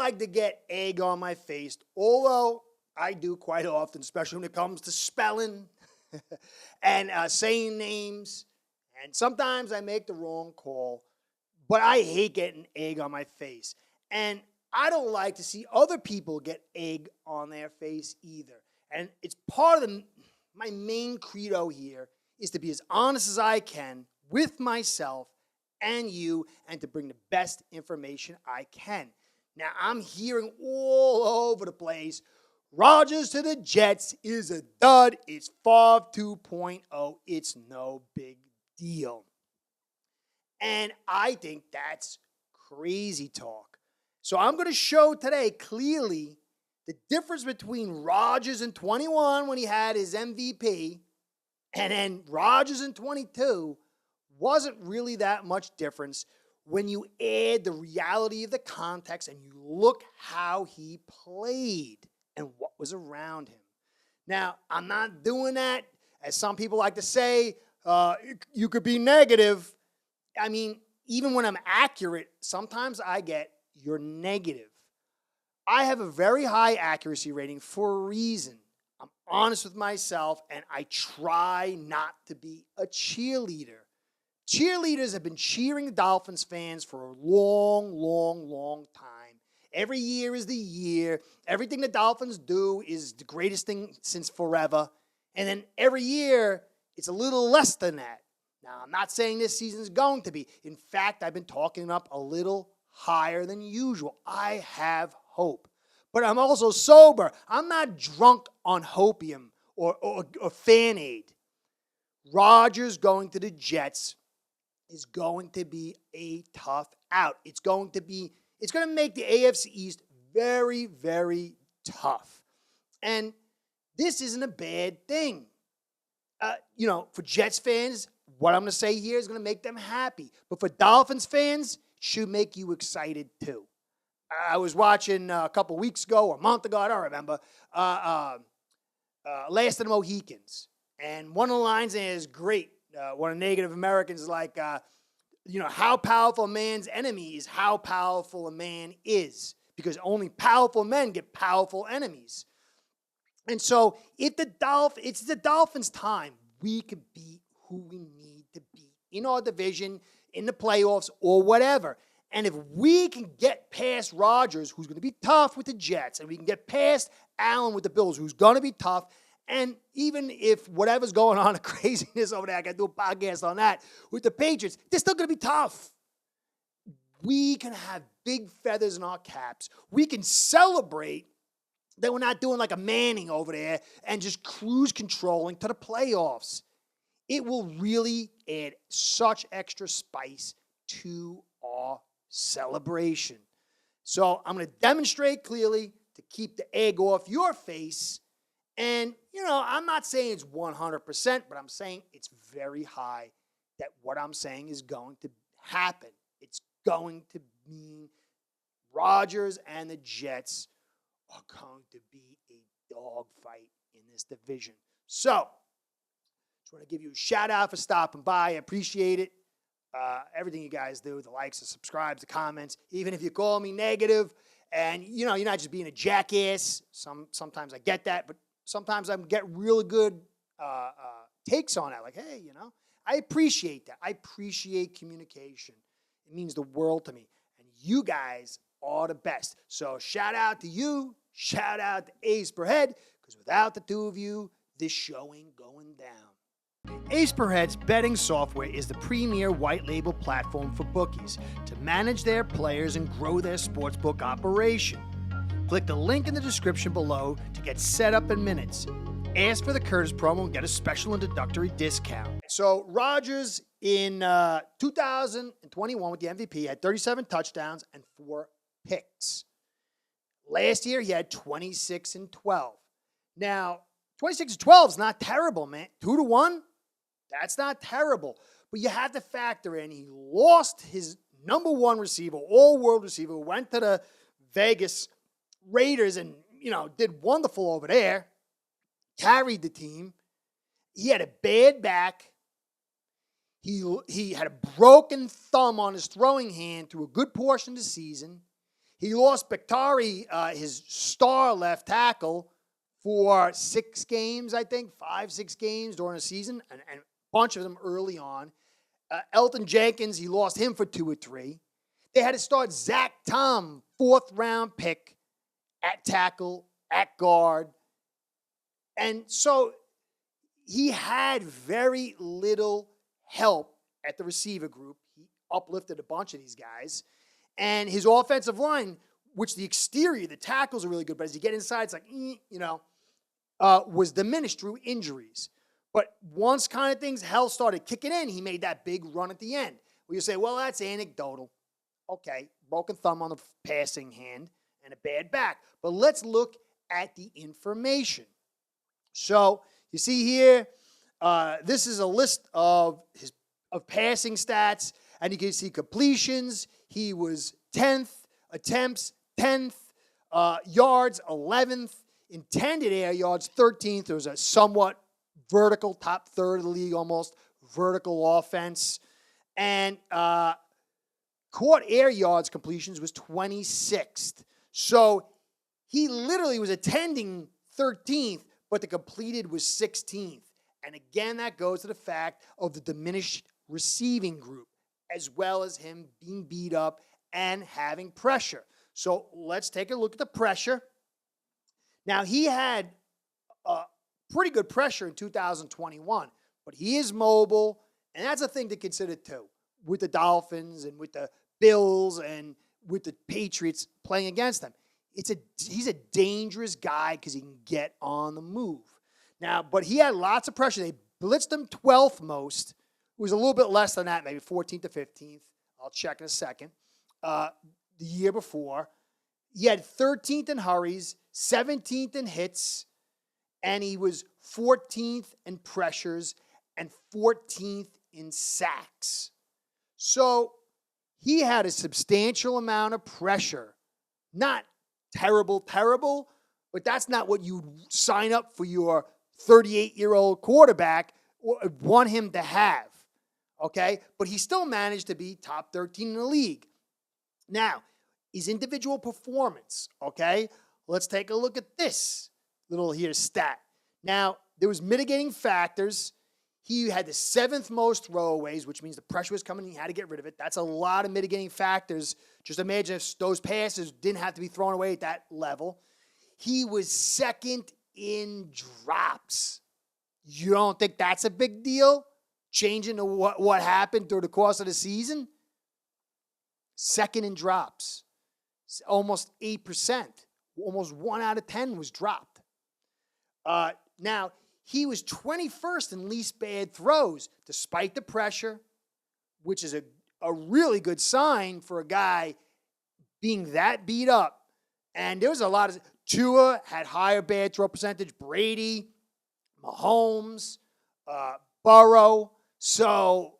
like to get egg on my face, although I do quite often, especially when it comes to spelling and saying names. And sometimes I make the wrong call, but I hate getting egg on my face. And I don't like to see other people get egg on their face either. And it's part of my main credo here is to be as honest as I can with myself and you and to bring the best information I can. Now, I'm hearing all over the place, Rodgers to the Jets is a dud. It's Favre 2.0. It's no big deal. And I think that's crazy talk. So I'm going to show today clearly the difference between Rodgers in 21 when he had his MVP and then Rodgers in 22 wasn't really that much difference when you add the reality of the context and you look how he played and what was around him. Now, I'm not doing that, as some people like to say, you could be negative. I mean, even when I'm accurate, sometimes I get you're negative. I have a very high accuracy rating for a reason. I'm honest with myself, and I try not to be a cheerleader. Cheerleaders have been cheering the Dolphins fans for a long, long, long time. Every year is the year. Everything the Dolphins do is the greatest thing since forever. And then every year, it's a little less than that. Now, I'm not saying this season's going to be. In fact, I've been talking up a little higher than usual. I have hope. But I'm also sober. I'm not drunk on hopium or Fan-Aid. Rodgers going to the Jets is going to be a tough out. It's going to make the AFC East very, very tough. And this isn't a bad thing. For Jets fans, what I'm going to say here is going to make them happy. But for Dolphins fans, it should make you excited too. I was watching a couple weeks ago or a month ago, I don't remember, Last of the Mohicans. And one of the lines in it is great. One of the Native Americans is like, how powerful a man's enemy is how powerful a man is. Because only powerful men get powerful enemies. And so it's the Dolphins' time. We could beat who we need to beat in our division, in the playoffs, or whatever. And if we can get past Rodgers, who's going to be tough with the Jets, and we can get past Allen with the Bills, who's going to be tough, and even if whatever's going on, the craziness over there, I got to do a podcast on that, with the Patriots, they're still going to be tough. We can have big feathers in our caps. We can celebrate that we're not doing like a Manning over there and just cruise controlling to the playoffs. It will really add such extra spice to our celebration. So I'm going to demonstrate clearly to keep the egg off your face. And, I'm not saying it's 100%, but I'm saying it's very high that what I'm saying is going to happen. It's going to mean Rodgers and the Jets are going to be a dogfight in this division. So, just want to give you a shout out for stopping by. I appreciate it. Everything you guys do, the likes, the subscribes, the comments, even if you call me negative and, you're not just being a jackass. Sometimes I get that, but sometimes I get really good takes on it. Like, hey, I appreciate that. I appreciate communication. It means the world to me. And you guys are the best. So shout out to you. Shout out to Ace Per Head, because without the two of you, this show ain't going down. Ace Per Head's betting software is the premier white label platform for bookies to manage their players and grow their sportsbook operation. Click the link in the description below to get set up in minutes. Ask for the Curtis promo and get a special introductory discount. So Rodgers in 2021 with the MVP had 37 touchdowns and 4 picks. Last year, he had 26 and 12. Now, 26 and 12 is not terrible, man. 2-1, that's not terrible. But you have to factor in he lost his number one receiver, all-world receiver, who went to the Vegas Raiders and, did wonderful over there, carried the team. He had a bad back. He had a broken thumb on his throwing hand through a good portion of the season. He lost Bakhtari, his star left tackle, for 6 games, I think, 5, 6 games during the season, and a bunch of them early on. Elton Jenkins, he lost him for 2 or 3. They had to start Zach Tom, 4th-round pick, at tackle, at guard. And so he had very little help at the receiver group. He uplifted a bunch of these guys. And his offensive line, which the exterior, the tackles are really good, but as you get inside, it's like, was diminished through injuries. But once kind of things, hell started kicking in, he made that big run at the end. Where you say, well, that's anecdotal. Okay, broken thumb on the passing hand and a bad back. But let's look at the information. So you see here, this is a list of passing stats, and you can see completions. He was 10th, attempts 10th, yards 11th, intended air yards 13th. There was a somewhat vertical, top third of the league almost, vertical offense. And caught air yards completions was 26th. So he literally was attending 13th, but the completed was 16th. And again, that goes to the fact of the diminished receiving group, as well as him being beat up and having pressure. So let's take a look at the pressure. Now, he had pretty good pressure in 2021, but he is mobile, and that's a thing to consider too, with the Dolphins and with the Bills and with the Patriots playing against them. He's a dangerous guy because he can get on the move. Now, but he had lots of pressure. They blitzed him 12th most. It was a little bit less than that, maybe 14th to 15th. I'll check in a second. The year before, he had 13th in hurries, 17th in hits, and he was 14th in pressures and 14th in sacks. So he had a substantial amount of pressure. Not terrible, but that's not what you sign up for your 38-year-old quarterback or want him to have, okay? But he still managed to be top 13 in the league. Now, his individual performance, okay? Let's take a look at this little here stat. Now, there was mitigating factors. He had the 7th most throwaways, which means the pressure was coming and he had to get rid of it. That's a lot of mitigating factors. Just imagine if those passes didn't have to be thrown away at that level. He was 2nd in drops. You don't think that's a big deal? Changing to what happened through the course of the season? 2nd in drops. Almost 8%. Almost 1 out of 10 was dropped. Now, he was 21st in least bad throws, despite the pressure, which is a really good sign for a guy being that beat up. And there was a lot of... Tua had higher bad throw percentage. Brady, Mahomes, Burrow. So,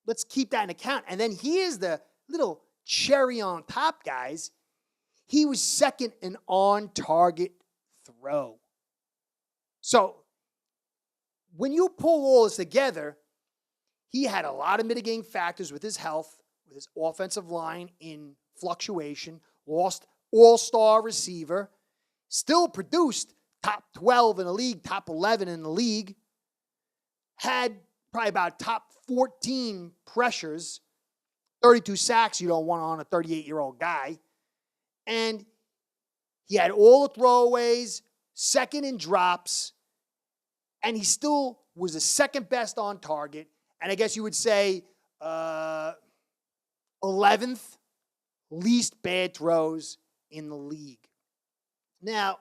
let's keep that in account. And then here's the little cherry on top, guys. He was 2nd in on-target throw. So, when you pull all this together, he had a lot of mitigating factors with his health, with his offensive line in fluctuation, lost all-star receiver, still produced top 12 in the league, top 11 in the league, had probably about top 14 pressures, 32 sacks you don't want on a 38-year-old guy, and he had all the throwaways, 2nd in drops, and he still was the 2nd best on target, and I guess you would say 11th least bad throws in the league. Now,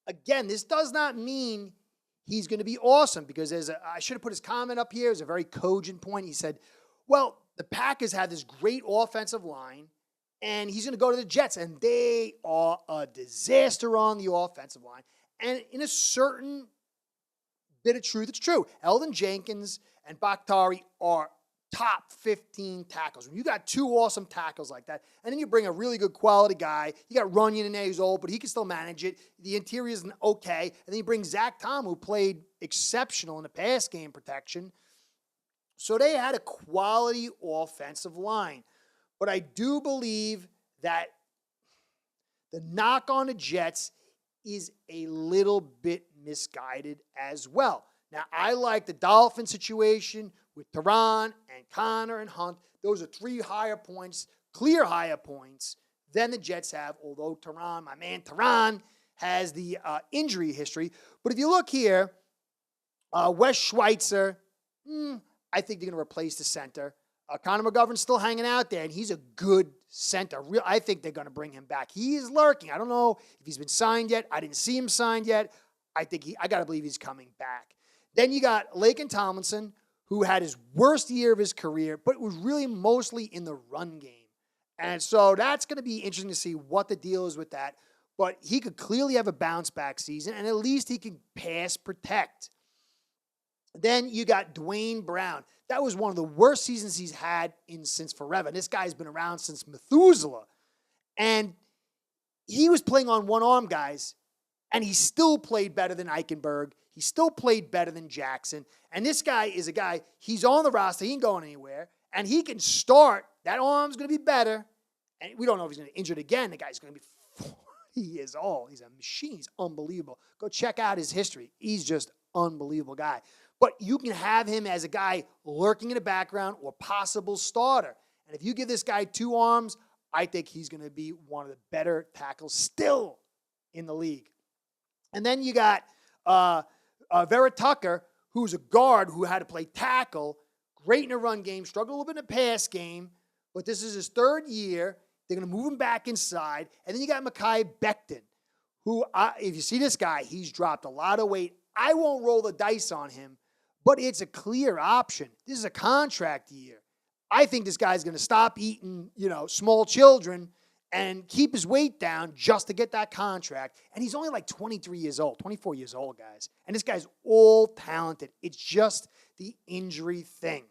again, this does not mean he's going to be awesome because I should have put his comment up here. It was a very cogent point. He said, well, the Packers have this great offensive line, and he's going to go to the Jets, and they are a disaster on the offensive line. And in a certain bit of truth, it's true. Elton Jenkins and Bakhtari are top 15 tackles. When you got 2 awesome tackles like that, and then you bring a really good quality guy, you got Runyon in there who's old, but he can still manage it. The interior is okay. And then you bring Zach Tom, who played exceptional in the pass game protection. So they had a quality offensive line. But I do believe that the knock on the Jets is a little bit misguided as well. Now, I like the Dolphin situation with Teron and Connor and Hunt. Those are 3 higher points, clear higher points than the Jets have, although Teron, my man Teron, has the injury history. But if you look here, Wes Schweitzer, I think they're going to replace the center. Connor McGovern's still hanging out there, and he's a good center. I think they're going to bring him back. He is lurking. I don't know if he's been signed yet. I didn't see him signed yet. I got to believe he's coming back. Then you got Laken Tomlinson, who had his worst year of his career, but was really mostly in the run game. And so that's going to be interesting to see what the deal is with that. But he could clearly have a bounce-back season, and at least he can pass protect. Then you got Dwayne Brown. That was one of the worst seasons he's had since forever. And this guy's been around since Methuselah. And he was playing on one arm, guys, and he still played better than Eichenberg. He still played better than Jackson. And this guy is a guy, he's on the roster. He ain't going anywhere. And he can start. That arm's going to be better. And we don't know if he's going to get injured again. The guy's going to be 40 years old. He's a machine. He's unbelievable. Go check out his history. He's just unbelievable guy. But you can have him as a guy lurking in the background or possible starter. And if you give this guy 2 arms, I think he's going to be one of the better tackles still in the league. And then you got Vera Tucker, who's a guard who had to play tackle, great in a run game, struggled a little bit in a pass game, but this is his 3rd year. They're going to move him back inside. And then you got Mekhi Becton, who, if you see this guy, he's dropped a lot of weight. I won't roll the dice on him, but it's a clear option. This is a contract year. I think this guy's going to stop eating, small children and keep his weight down just to get that contract. And he's only like 23 years old, 24 years old, guys. And this guy's all talented. It's just the injury thing.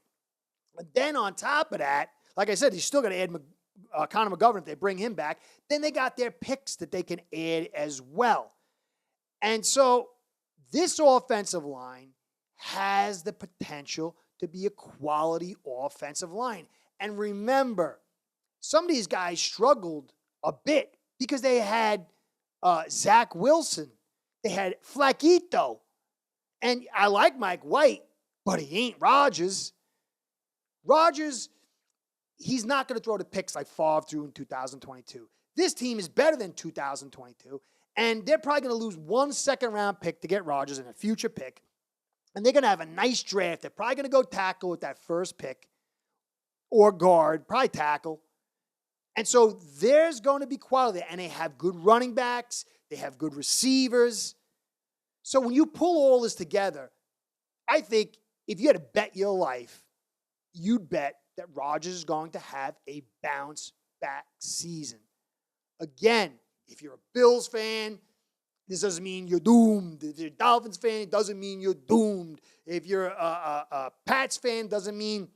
And then on top of that, like I said, he's still going to add Connor McGovern if they bring him back. Then they got their picks that they can add as well. And so this offensive line has the potential to be a quality offensive line. And remember, some of these guys struggled a bit because they had Zach Wilson. They had Flaquito. And I like Mike White, but he ain't Rodgers. Rodgers, he's not going to throw the picks like Favre threw in 2022. This team is better than 2022, and they're probably going to lose 1 second-round pick to get Rodgers and a future pick. And they're going to have a nice draft. They're probably going to go tackle with that first pick or guard, probably tackle. And so there's going to be quality. And they have good running backs. They have good receivers. So when you pull all this together, I think if you had to bet your life, you'd bet that Rodgers is going to have a bounce-back season. Again, if you're a Bills fan, this doesn't mean you're doomed. If you're a Dolphins fan, it doesn't mean you're doomed. If you're a Pats fan, it doesn't mean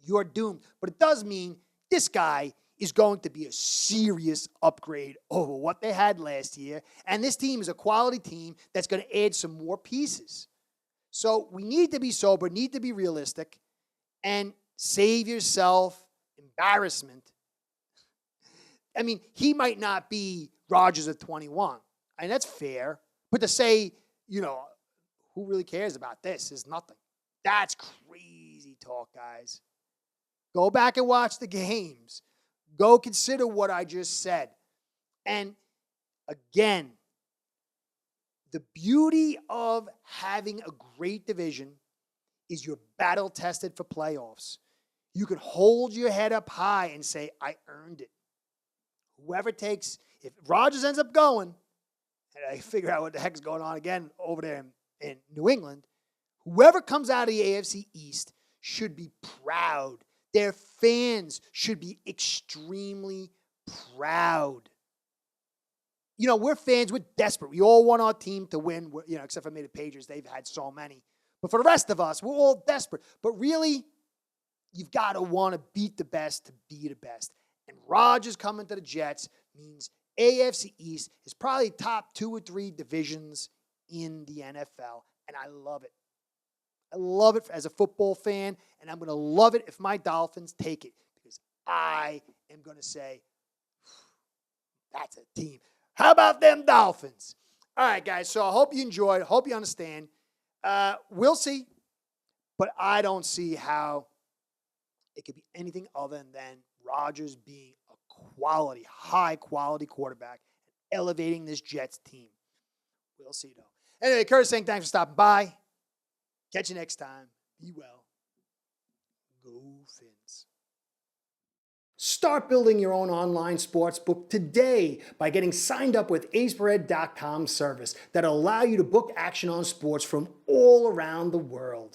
you're doomed. But it does mean this guy is going to be a serious upgrade over what they had last year. And this team is a quality team that's going to add some more pieces. So we need to be sober, need to be realistic, and save yourself embarrassment. I mean, he might not be Rodgers at 21. And that's fair. But to say, who really cares about this is nothing. That's crazy talk, guys. Go back and watch the games. Go consider what I just said. And again, the beauty of having a great division is you're battle-tested for playoffs. You can hold your head up high and say, I earned it. Whoever takes, if Rodgers ends up going, and I figure out what the heck's going on again over there in New England, whoever comes out of the AFC East should be proud. Their fans should be extremely proud. We're fans. We're desperate. We all want our team to win, except for maybe the Patriots. They've had so many. But for the rest of us, we're all desperate. But really, you've got to want to beat the best to be the best. And Rodgers coming to the Jets means AFC East is probably top 2 or 3 divisions in the NFL. And I love it. I love it as a football fan, and I'm going to love it if my Dolphins take it because I am going to say, That's a team. How about them Dolphins? All right, guys. So I hope you enjoyed. Hope you understand. We'll see. But I don't see how it could be anything other than Rodgers being a quality, high quality quarterback and elevating this Jets team. We'll see, though. Anyway, Curtis saying thanks for stopping by. Catch you next time. Be well. Go Fins. Start building your own online sportsbook today by getting signed up with AceBread.com service that'll allow you to book action on sports from all around the world.